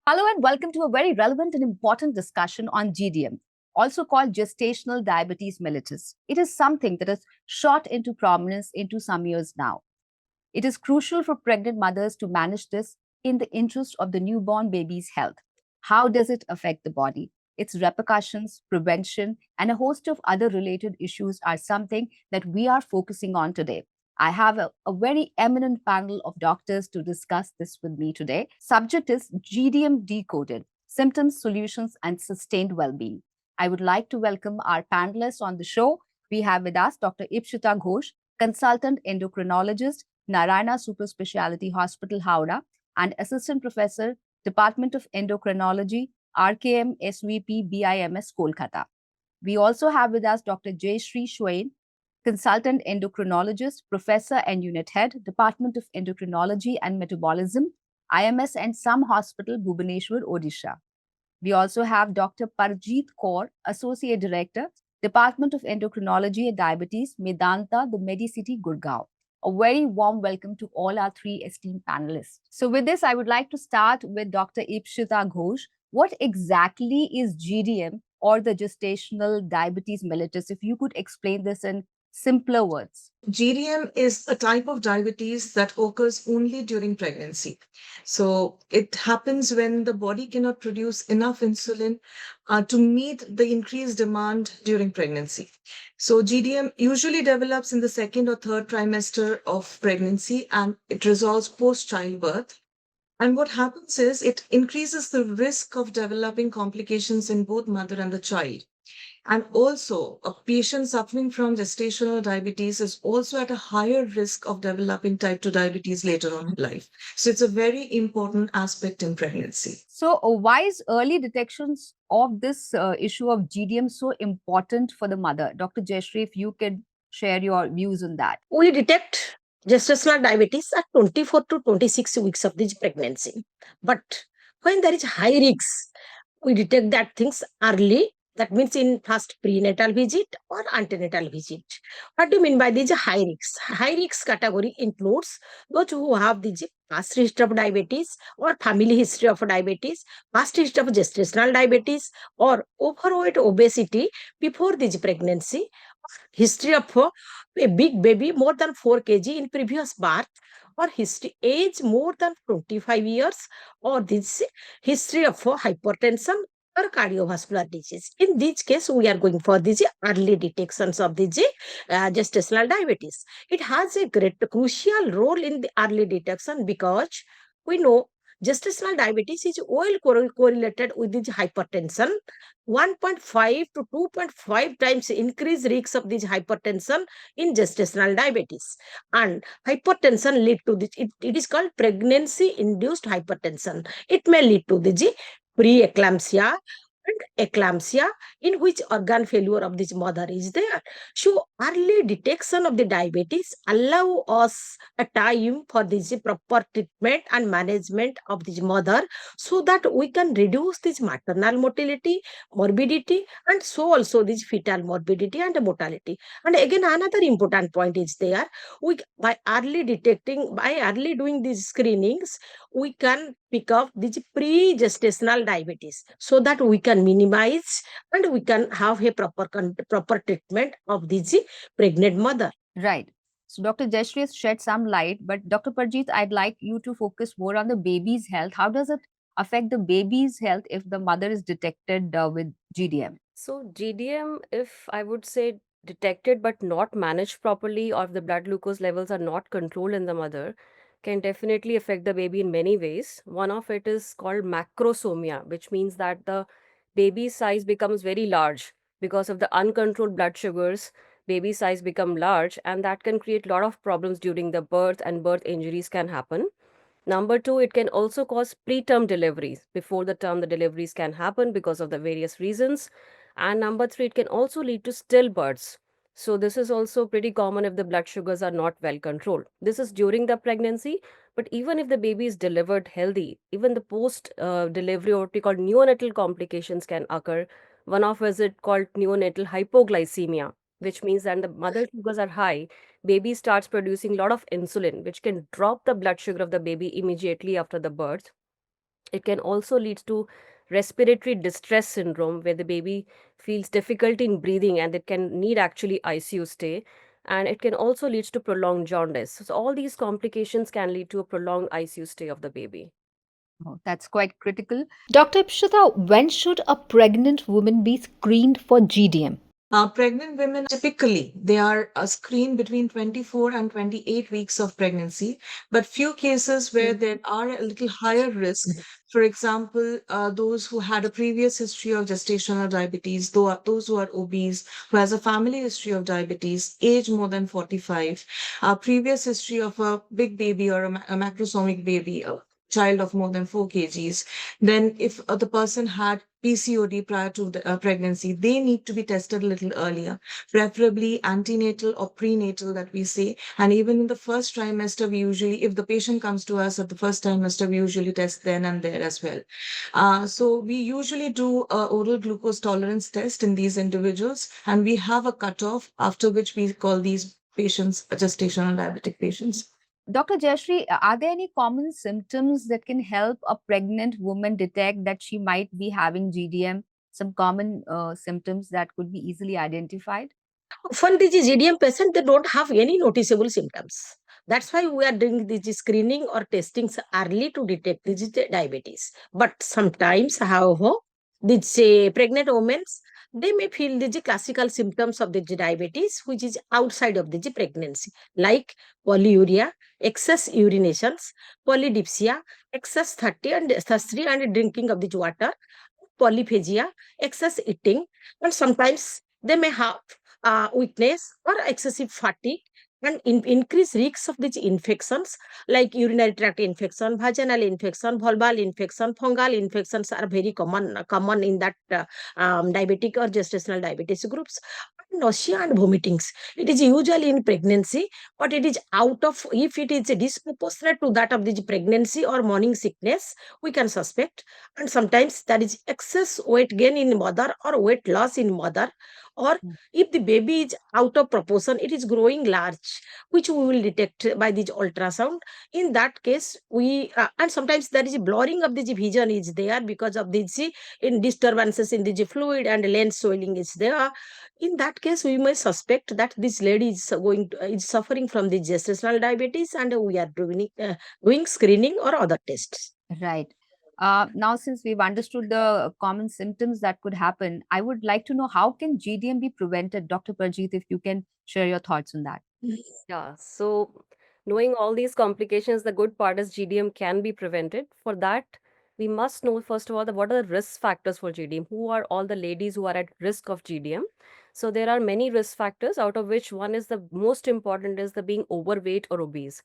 Hello and welcome to a very relevant and important discussion on GDM, also called gestational diabetes mellitus. It is something that has shot into prominence into some years now. It is crucial for pregnant mothers to manage this in the interest of the newborn baby's health. How does it affect the body? Its repercussions, prevention, and a host of other related issues are something that we are focusing on today. I have a very eminent panel of doctors to discuss this with me today. Subject is GDM Decoded Symptoms, Solutions, and Sustained Well-being. I would like to welcome our panelists on the show. We have with us Dr. Ipshita Ghosh, consultant endocrinologist, Narayana Super Speciality Hospital, Howrah, and Assistant Professor, Department of Endocrinology, RKM SVP BIMS, Kolkata. We also have with us Dr. Jayashree Swain, Consultant Endocrinologist, Professor and Unit Head, Department of Endocrinology and Metabolism, IMS and Some Hospital, Bhubaneswar, Odisha. We also have Dr. Parjeet Kaur, Associate Director, Department of Endocrinology and Diabetes, Medanta, the Medicity, Gurgaon. A very warm welcome to all our three esteemed panelists. So, with this, I would like to start with Dr. Ipshita Ghosh. What exactly is GDM or the gestational diabetes mellitus? If you could explain this in simpler words. GDM is a type of diabetes that occurs only during pregnancy. So it happens when the body cannot produce enough insulin to meet the increased demand during pregnancy. So GDM usually develops in the second or third trimester of pregnancy and it resolves post childbirth. And what happens is it increases the risk of developing complications in both mother and the child. And also, a patient suffering from gestational diabetes is also at a higher risk of developing type 2 diabetes later on in life. So, it's a very important aspect in pregnancy. So, why is early detections of this issue of GDM so important for the mother? Dr. Jayashree, if you could share your views on that. We detect gestational diabetes at 24 to 26 weeks of this pregnancy. But when there is high risk, we detect that things early. That means in first prenatal visit or antenatal visit. What do you mean by these high risks? High risk category includes those who have the past history of diabetes or family history of diabetes, past history of gestational diabetes or overweight obesity before this pregnancy, history of a big baby more than 4 kg in previous birth, or history age more than 25 years, or this history of hypertension or cardiovascular disease. In this case, we are going for these early detections of the gestational diabetes. It has a great crucial role in the early detection because we know gestational diabetes is well correlated with this hypertension. 1.5 to 2.5 times increased risks of this hypertension in gestational diabetes. And hypertension lead to this, it is called pregnancy induced hypertension. It may lead to the preeclampsia and eclampsia, in which organ failure of this mother is there. So early detection of the diabetes allow us a time for this proper treatment and management of this mother, so that we can reduce this maternal mortality, morbidity, and so also this fetal morbidity and mortality. And again, another important point is there. We by early detecting, by early doing these screenings, we can pick up this pre-gestational diabetes, so that we can minimize and we can have a proper treatment of this pregnant mother. Right. So, Dr. Jayashree has shed some light, but Dr. Parjeet, I'd like you to focus more on the baby's health. How does it affect the baby's health if the mother is detected with GDM? So, GDM, if I would say detected but not managed properly, or if the blood glucose levels are not controlled in the mother, can definitely affect the baby in many ways. One of it is called macrosomia, which means that the baby size becomes very large because of the uncontrolled blood sugars. Baby size become large, and that can create a lot of problems during the birth, and birth injuries can happen. Number two, it can also cause preterm deliveries. Before the term, the deliveries can happen because of the various reasons. And number three, it can also lead to stillbirths. So, this is also pretty common if the blood sugars are not well controlled. This is during the pregnancy, but even if the baby is delivered healthy, even the post delivery, or what we call neonatal complications, can occur. One of is it called neonatal hypoglycemia, which means that the mother sugars are high, baby starts producing a lot of insulin, which can drop the blood sugar of the baby immediately after the birth. It can also lead to respiratory distress syndrome, where the baby feels difficulty in breathing and it can need actually ICU stay. And it can also lead to prolonged jaundice. So all these complications can lead to a prolonged ICU stay of the baby. Oh, that's quite critical. Dr. Ipshita, when should a pregnant woman be screened for GDM? Pregnant women typically they are screened between 24 and 28 weeks of pregnancy, but few cases where there are a little higher risk. For example, those who had a previous history of gestational diabetes, those who are obese, who has a family history of diabetes, age more than 45, previous history of a big baby or a macrosomic baby, a child of more than 4 kgs. Then, if the person had PCOD prior to the pregnancy, they need to be tested a little earlier, preferably antenatal or prenatal, that we say. And even in the first trimester, we usually, if the patient comes to us at the first trimester, we usually test then and there as well. So we usually do a oral glucose tolerance test in these individuals, and we have a cutoff after which we call these patients gestational diabetic patients. Dr. Jayashree, are there any common symptoms that can help a pregnant woman detect that she might be having GDM? Some common symptoms that could be easily identified? For the GDM patient, they don't have any noticeable symptoms. That's why we are doing this screening or testings early to detect this diabetes. But sometimes, however, these pregnant women, they may feel the classical symptoms of the diabetes, which is outside of the pregnancy, like polyuria, excess urinations, polydipsia, excess thirty and drinking of the water, polyphagia, excess eating, and sometimes they may have weakness or excessive fatigue and increased risks of these infections like urinary tract infection, vaginal infection, vulval infection, fungal infections are very common in that diabetic or gestational diabetes groups. Nausea and vomitings. It is usually in pregnancy, but it is out of, if it is disproportionate to that of the pregnancy or morning sickness, we can suspect. And sometimes there is excess weight gain in mother or weight loss in mother, or Mm. if the baby is out of proportion, it is growing large, which we will detect by this ultrasound. In that case, we and sometimes there is a blurring of the vision is there because of the in disturbances in the fluid, and lens swelling is there. In that case, we may suspect that this lady is is suffering from the gestational diabetes, and we are doing screening or other tests. Right. Now, since we've understood the common symptoms that could happen, I would like to know how can GDM be prevented? Dr. Parjeet, if you can share your thoughts on that. Yeah, so knowing all these complications, the good part is GDM can be prevented. For that, we must know first of all what are the risk factors for GDM. Who are all the ladies who are at risk of GDM? So there are many risk factors, out of which one is the most important is the being overweight or obese.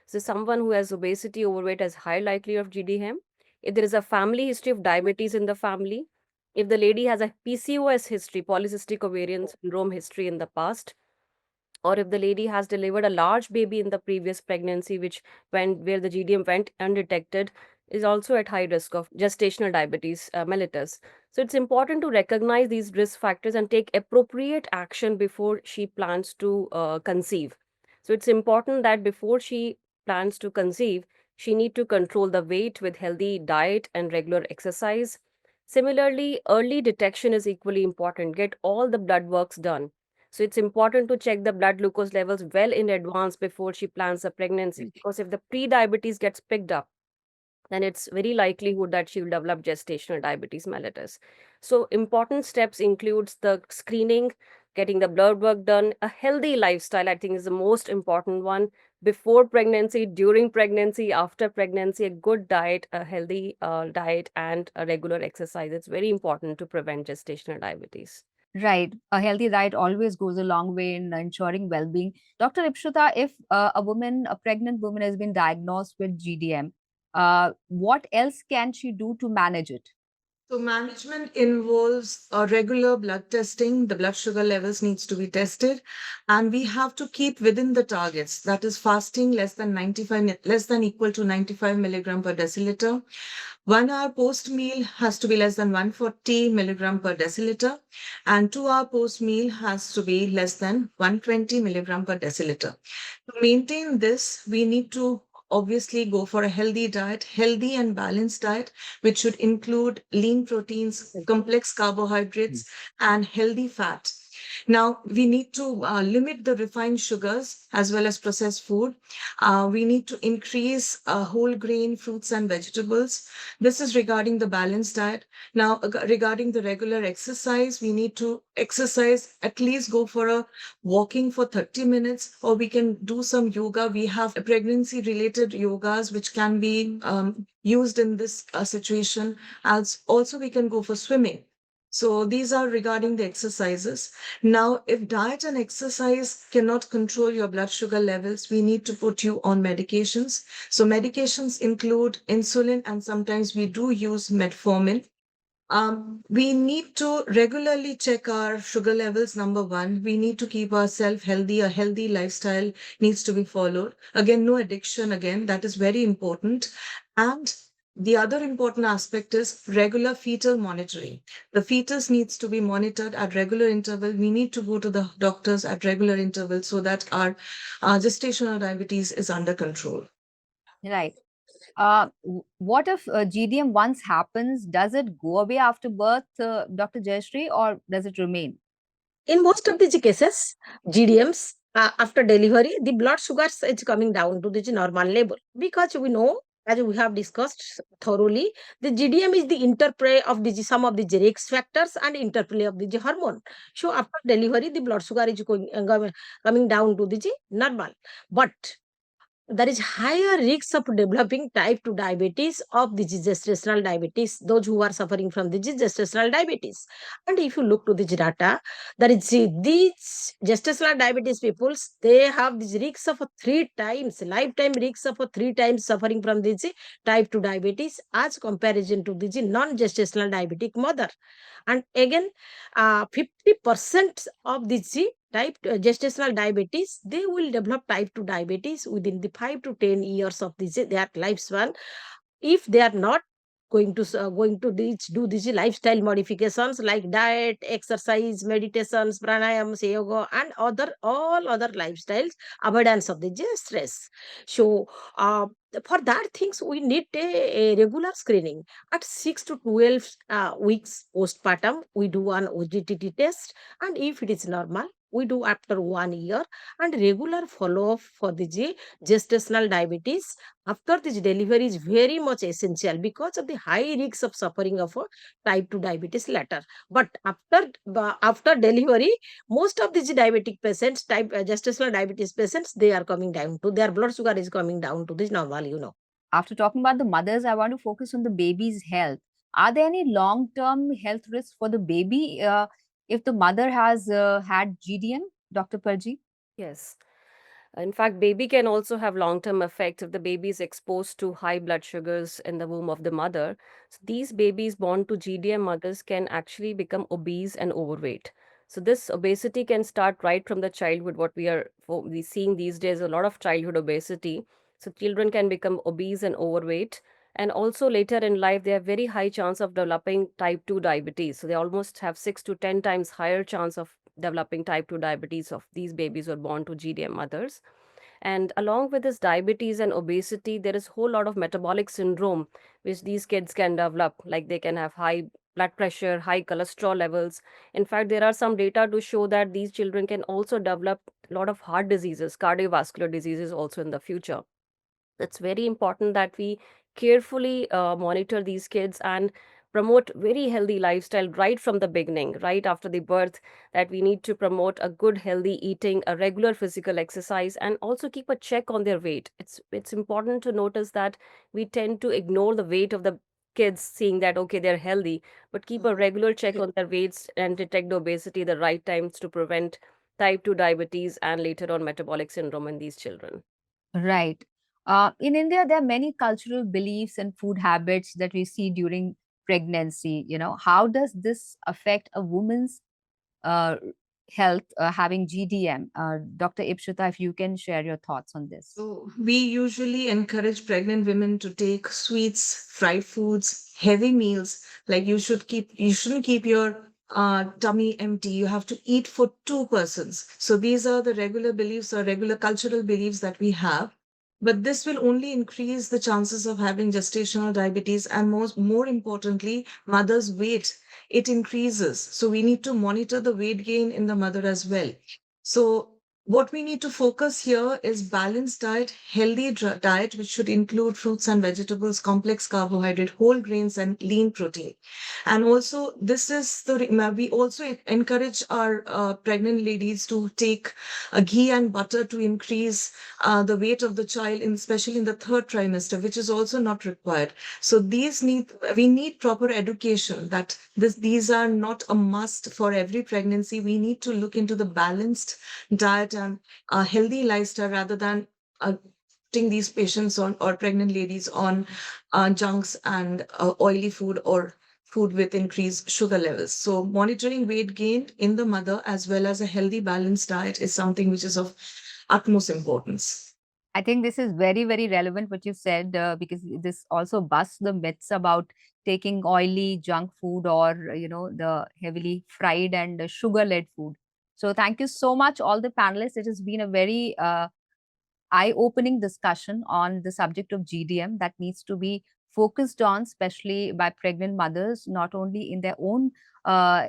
So someone who has obesity, overweight has high likelihood of GDM. If there is a family history of diabetes in the family, if the lady has a PCOS history, polycystic ovarian syndrome history in the past, or if the lady has delivered a large baby in the previous pregnancy which went where the GDM went undetected, is also at high risk of gestational diabetes mellitus. So it's important to recognize these risk factors and take appropriate action before she plans to conceive. So it's important that before she plans to conceive, she need to control the weight with healthy diet and regular exercise. Similarly, early detection is equally important. Get all the blood works done. So it's important to check the blood glucose levels well in advance before she plans a pregnancy. Because if the pre-diabetes gets picked up, then it's very likelihood that she will develop gestational diabetes mellitus. So important steps includes the screening, getting the blood work done, a healthy lifestyle, I think is the most important one. Before pregnancy, during pregnancy, after pregnancy, a good diet, a healthy diet, and a regular exercise. It's very important to prevent gestational diabetes. Right. A healthy diet always goes a long way in ensuring well being. Dr. Ipshita, if a pregnant woman, has been diagnosed with GDM, what else can she do to manage it? So management involves regular blood testing. The blood sugar levels needs to be tested, and we have to keep within the targets. That is fasting less than equal to 95 milligram per deciliter. 1 hour post meal has to be less than 140 milligram per deciliter, and 2 hour post meal has to be less than 120 milligram per deciliter. To maintain this, we need to obviously go for a healthy and balanced diet, which should include lean proteins, complex carbohydrates, and healthy fat. Now, we need to limit the refined sugars as well as processed food. We need to increase whole grain fruits and vegetables. This is regarding the balanced diet. Now, regarding the regular exercise, we need to exercise, at least go for a walking for 30 minutes, or we can do some yoga. We have pregnancy related yogas which can be used in this situation. As also, we can go for swimming. So these are regarding the exercises. Now, if diet and exercise cannot control your blood sugar levels, we need to put you on medications. So medications include insulin, and sometimes we do use metformin. We need to regularly check our sugar levels. Number one, we need to keep ourselves healthy. A healthy lifestyle needs to be followed. Again, no addiction. Again, that is very important. And the other important aspect is regular fetal monitoring. The fetus needs to be monitored at regular interval. We need to go to the doctors at regular intervals so that our gestational diabetes is under control. Right. What if GDM once happens? Does it go away after birth, Dr. Jayashree, or does it remain? In most of these cases, GDMs, after delivery, the blood sugars is coming down to the normal level, because we know, as we have discussed thoroughly, the GDM is the interplay of the some of the risk factors and interplay of the hormone. So after delivery, the blood sugar is coming down to the normal, but there is higher risk of developing type 2 diabetes of the gestational diabetes, those who are suffering from the gestational diabetes. And if you look to the data, there is these gestational diabetes peoples, they have this risk of 3 times, lifetime risk of 3 times suffering from this type 2 diabetes as comparison to the non-gestational diabetic mother. And again, 50% of this type gestational diabetes, they will develop type 2 diabetes within the 5 to 10 years of their lifespan, if they are not going to do these lifestyle modifications like diet, exercise, meditations, pranayams, yoga, and all other lifestyles, avoidance of the stress. So for that things, we need a regular screening at 6 to 12 weeks postpartum. We do an OGTT test, and if it is normal, we do after 1 year, and regular follow up for the gestational diabetes after this delivery is very much essential, because of the high risks of suffering of a type 2 diabetes later. But after delivery, most of these diabetic patients, type gestational diabetes patients, they are coming down to their blood sugar is coming down to this normal. After talking about the mothers, I want to focus on the baby's health. Are there any long term health risks for the baby if the mother has had GDM, Dr. Parji? Yes. In fact, baby can also have long-term effects if the baby is exposed to high blood sugars in the womb of the mother. So these babies born to GDM mothers can actually become obese and overweight. So this obesity can start right from the childhood. We seeing these days a lot of childhood obesity. So children can become obese and overweight. And also later in life, they have very high chance of developing type 2 diabetes. So they almost have 6 to 10 times higher chance of developing type 2 diabetes of these babies who are born to GDM mothers. And along with this diabetes and obesity, there is a whole lot of metabolic syndrome which these kids can develop. Like they can have high blood pressure, high cholesterol levels. In fact, there are some data to show that these children can also develop a lot of heart diseases, cardiovascular diseases also in the future. It's very important that we carefully monitor these kids and promote very healthy lifestyle right from the beginning, right after the birth, that we need to promote a good healthy eating, a regular physical exercise, and also keep a check on their weight. It's important to notice that we tend to ignore the weight of the kids, seeing that okay, they're healthy, but keep a regular check on their weights and detect the obesity at the right times to prevent type 2 diabetes and later on metabolic syndrome in these children. Right. In India, there are many cultural beliefs and food habits that we see during pregnancy. How does this affect a woman's uh, health having GDM? Dr. Ipshita, if you can share your thoughts on this. So we usually encourage pregnant women to take sweets, fried foods, heavy meals. Like you shouldn't keep your tummy empty. You have to eat for two persons. So these are the regular beliefs or regular cultural beliefs that we have. but this will only increase the chances of having gestational diabetes, and more importantly, mother's weight, it increases. So we need to monitor the weight gain in the mother as well. So what we need to focus here is balanced diet, healthy diet, which should include fruits and vegetables, complex carbohydrate, whole grains, and lean protein. And also, this is we also encourage our pregnant ladies to take ghee and butter to increase the weight of the child, especially in the third trimester, which is also not required. So we need proper education that these are not a must for every pregnancy. We need to look into the balanced diet and a healthy lifestyle rather than putting these patients on, or pregnant ladies on, junks and oily food or food with increased sugar levels. So monitoring weight gain in the mother as well as a healthy balanced diet is something which is of utmost importance. I think this is very, very relevant what you said, because this also busts the myths about taking oily junk food or, the heavily fried and sugar-led food. So thank you so much, all the panelists. It has been a very eye-opening discussion on the subject of GDM that needs to be focused on, especially by pregnant mothers, not only in their own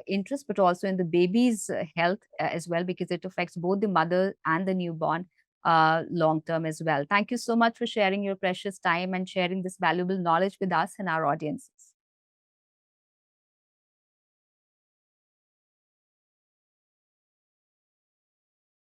interest, but also in the baby's health as well, because it affects both the mother and the newborn long term as well. Thank you so much for sharing your precious time and sharing this valuable knowledge with us and our audiences.